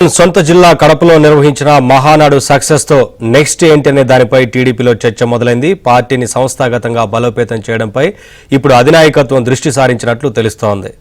సొంత జిల్లా కడపలో నిర్వహించిన మహానాడు సక్సెస్ తో నెక్స్ట్ ఏంటనే దానిపై టీడీపీలో చర్చ మొదలైంది. పార్టీని సంస్థాగతంగా బలోపేతం చేయడంపై ఇప్పుడు అధినాయకత్వం దృష్టి సారించినట్లు తెలుస్తోంది.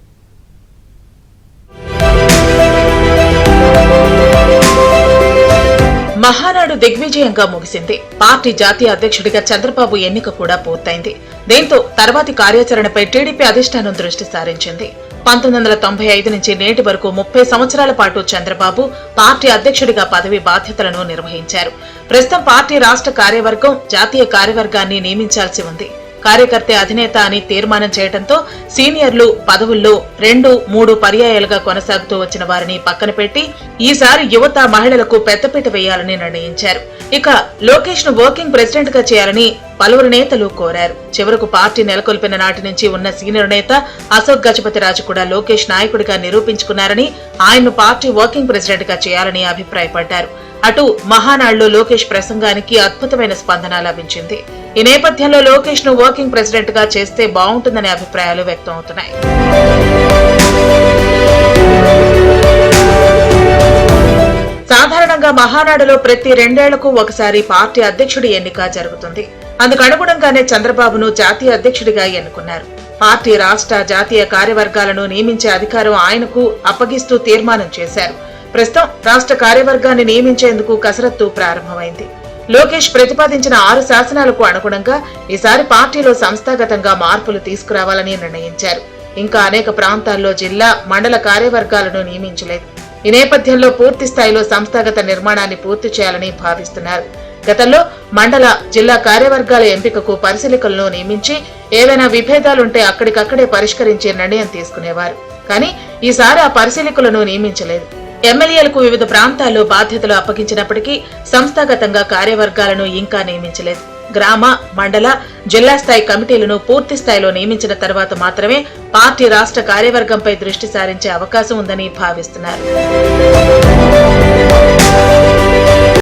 మహానాడు దిగ్విజయంగా ముగిసింది. పార్టీ జాతీయ అధ్యక్షుడిగా చంద్రబాబు ఎన్నిక కూడా పూర్తయింది. దీంతో తర్వాతి కార్యాచరణపై టీడీపీ అధిష్టానం దృష్టి సారించింది. 1995 నుంచి నేటి వరకు 30 సంవత్సరాల పాటు చంద్రబాబు పార్టీ అధ్యక్షుడిగా పదవి బాధ్యతలను నిర్వహించారు. ప్రస్తుతం పార్టీ రాష్ట్ర కార్యవర్గం జాతీయ కార్యవర్గాన్ని నియమించాల్సి ఉంది. కార్యకర్తే అధినేత అని తీర్మానం చేయడంతో సీనియర్లు పదవుల్లో 2-3 పర్యాయాలుగా కొనసాగుతూ వచ్చిన వారిని పక్కన పెట్టి ఈసారి యువత మహిళలకు పెద్దపీట వేయాలని నిర్ణయించారు. ఇక లోకేష్ ను వర్కింగ్ ప్రెసిడెంట్ గా చేయాలని పలువురు నేతలు కోరారు. చివరకు పార్టీ నెలకొల్పిన నాటి నుంచి ఉన్న సీనియర్ నేత అశోక్ గజపతిరాజు కూడా లోకేష్ నాయకుడిగా నిరూపించుకున్నారని ఆయన్ను పార్టీ వర్కింగ్ ప్రెసిడెంట్ గా చేయాలని అభిప్రాయపడ్డారు. అటు మహానాడులో లోకేష్ ప్రసంగానికి అద్భుతమైన స్పందన లభించింది. ఈ నేపథ్యంలో లోకేష్ ను వర్కింగ్ ప్రెసిడెంట్ గా చేస్తే బాగుంటుందనే అభిప్రాయాలు వ్యక్తం అవుతున్నాయి. సాధారణంగా మహానాడులో ప్రతి 2 ఏళ్లకు ఒకసారి పార్టీ అధ్యక్షుడి ఎన్నిక జరుగుతుంది. అందుకు అనుగుణంగానే చంద్రబాబును జాతీయ అధ్యక్షుడిగా ఎన్నుకున్నారు. పార్టీ రాష్ట్ర జాతీయ కార్యవర్గాలను నియమించే అధికారం ఆయనకు అప్పగిస్తూ తీర్మానం చేశారు. ప్రస్తుతం రాష్ట్ర కార్యవర్గాన్ని నియమించేందుకు కసరత్తు ప్రారంభమైంది. లోకేష్ ప్రతిపాదించిన 6 శాసనాలకు అనుగుణంగా ఈసారి పార్టీలో సంస్థాగతంగా మార్పులు తీసుకురావాలని నిర్ణయించారు. ఇంకా అనేక ప్రాంతాల్లో జిల్లా, మండల కార్యవర్గాలను నియమించలేదు. ఈ నేపథ్యంలో పూర్తి స్థాయిలో సంస్థాగత నిర్మాణాన్ని పూర్తి చేయాలని భావిస్తున్నారు. గతంలో మండల, జిల్లా కార్యవర్గాల ఎంపికకు పరిశీలకులను నియమించి ఏవైనా విభేదాలుంటే అక్కడికక్కడే పరిష్కరించే నిర్ణయం తీసుకునేవారు. కానీ ఈసారి ఆ పరిశీలకులను నియమించలేదు. ఎమ్మెల్యేలకు వివిధ ప్రాంతాల్లో బాధ్యతలు అప్పగించినప్పటికీ సంస్థాగతంగా కార్యవర్గాలను ఇంకా నియమించలేదు. గ్రామ, మండల, జిల్లా స్థాయి కమిటీలను పూర్తి స్థాయిలో నియమించిన తర్వాత మాత్రమే పార్టీ రాష్ట్ర కార్యవర్గంపై దృష్టి సారించే అవకాశం ఉందని భావిస్తున్నారు.